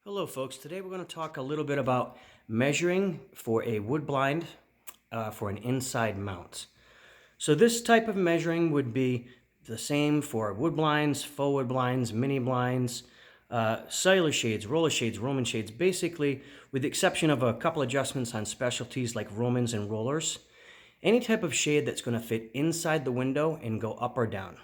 Hello folks, today we're going to talk a little bit about measuring for a wood blind for an inside mount. So this type of measuring would be the same for wood blinds, faux wood blinds, mini blinds, cellular shades, roller shades, Roman shades, basically with the exception of a couple adjustments on specialties like Romans and rollers. Any type of shade that's going to fit inside the window and go up or down.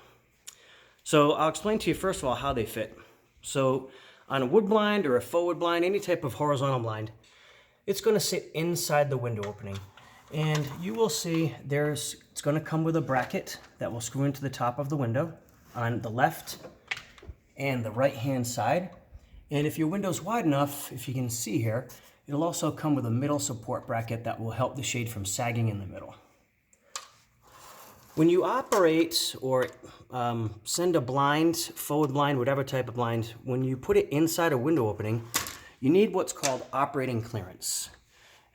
So I'll explain to you first of all how they fit. So on a wood blind or a faux wood blind, any type of horizontal blind, it's going to sit inside the window opening. And you will see it's going to come with a bracket that will screw into the top of the window on the left and the right hand side. And if your window's wide enough, if you can see here, it'll also come with a middle support bracket that will help the shade from sagging in the middle. When you operate or send a blind, forward blind, whatever type of blind, when you put it inside a window opening, you need what's called operating clearance.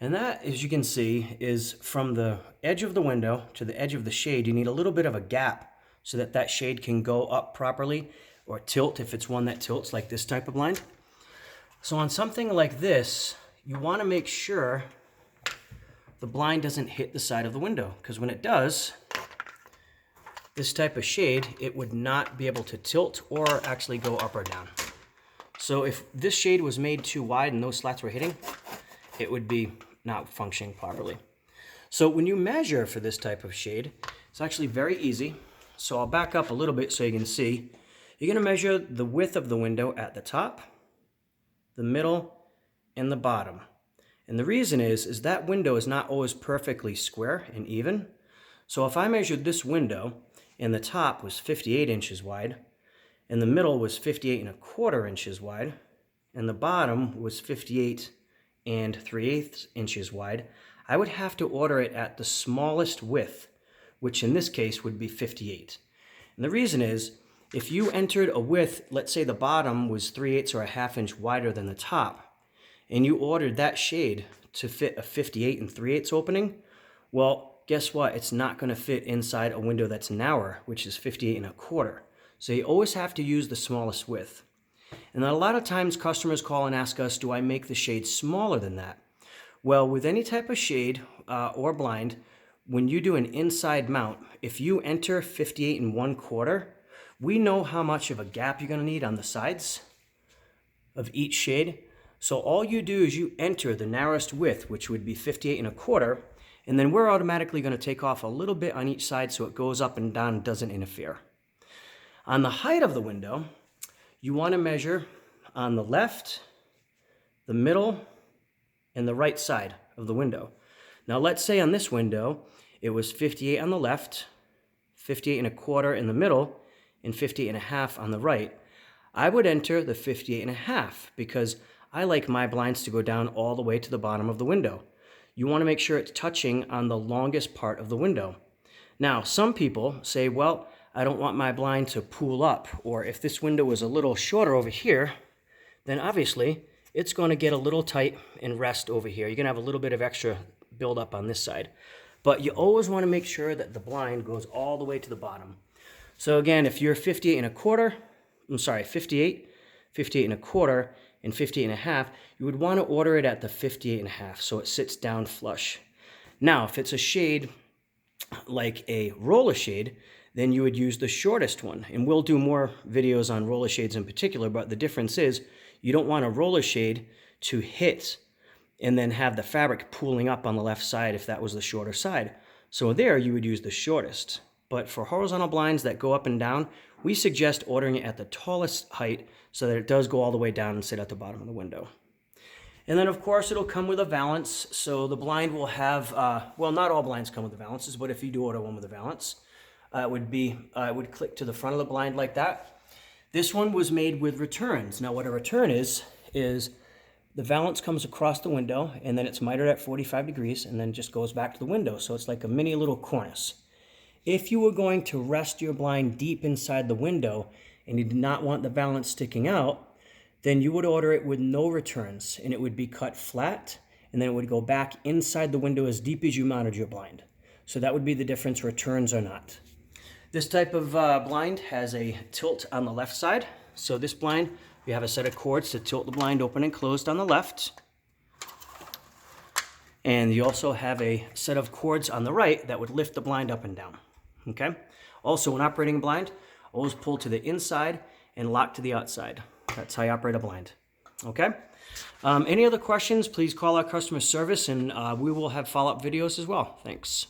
And that, as you can see, is from the edge of the window to the edge of the shade. You need a little bit of a gap so that that shade can go up properly or tilt if it's one that tilts like this type of blind. So on something like this, you want to make sure the blind doesn't hit the side of the window, because when it does, this type of shade, it would not be able to tilt or actually go up or down. So if this shade was made too wide and those slats were hitting, it would be not functioning properly. So when you measure for this type of shade, it's actually very easy. So I'll back up a little bit so you can see. You're going to measure the width of the window at the top, the middle, and the bottom. And the reason is that window is not always perfectly square and even. So if I measured this window, and the top was 58 inches wide, and the middle was 58.25 inches wide, and the bottom was 58 3/8 inches wide, I would have to order it at the smallest width, which in this case would be 58. And the reason is, if you entered a width, let's say the bottom was 3/8 or a half inch wider than the top, and you ordered that shade to fit a 58 3/8 opening, well, guess what? It's not going to fit inside a window that's narrower, which is 58.25. So you always have to use the smallest width. And a lot of times customers call and ask us, do I make the shade smaller than that? Well, with any type of shade or blind, when you do an inside mount, if you enter 58.25, we know how much of a gap you're going to need on the sides of each shade. So all you do is you enter the narrowest width, which would be 58.25, and then we're automatically going to take off a little bit on each side so it goes up and down and doesn't interfere. On the height of the window, you want to measure on the left, the middle, and the right side of the window. Now let's say on this window, it was 58 on the left, 58.25 in the middle, and 58.5 on the right. I would enter the 58.5 because I like my blinds to go down all the way to the bottom of the window. You want to make sure it's touching on the longest part of the window. Now, some people say, well, I don't want my blind to pool up, or if this window is a little shorter over here, then obviously it's going to get a little tight and rest over here. You're going to have a little bit of extra buildup on this side. But you always want to make sure that the blind goes all the way to the bottom. So again, if you're 58.25, 58.25, and 58.5, you would want to order it at the 58.5 so it sits down flush. Now, if it's a shade like a roller shade, then you would use the shortest one. And we'll do more videos on roller shades in particular, but the difference is you don't want a roller shade to hit and then have the fabric pooling up on the left side if that was the shorter side. So there you would use the shortest. But for horizontal blinds that go up and down, we suggest ordering it at the tallest height so that it does go all the way down and sit at the bottom of the window. And then, of course, it'll come with a valance. So the blind will have, well, not all blinds come with the valances, but if you do order one with a valance, it would click to the front of the blind like that. This one was made with returns. Now, what a return is the valance comes across the window, and then it's mitered at 45 degrees, and then just goes back to the window. So it's like a mini little cornice. If you were going to rest your blind deep inside the window and you did not want the valance sticking out, then you would order it with no returns, and it would be cut flat, and then it would go back inside the window as deep as you mounted your blind. So that would be the difference, returns or not. This type of blind has a tilt on the left side. So this blind You have a set of cords to tilt the blind open and closed on the left. And you also have a set of cords on the right that would lift the blind up and down. Okay? Also, when operating a blind, always pull to the inside and lock to the outside. That's how you operate a blind. Okay? Any other questions, please call our customer service, and we will have follow-up videos as well. Thanks.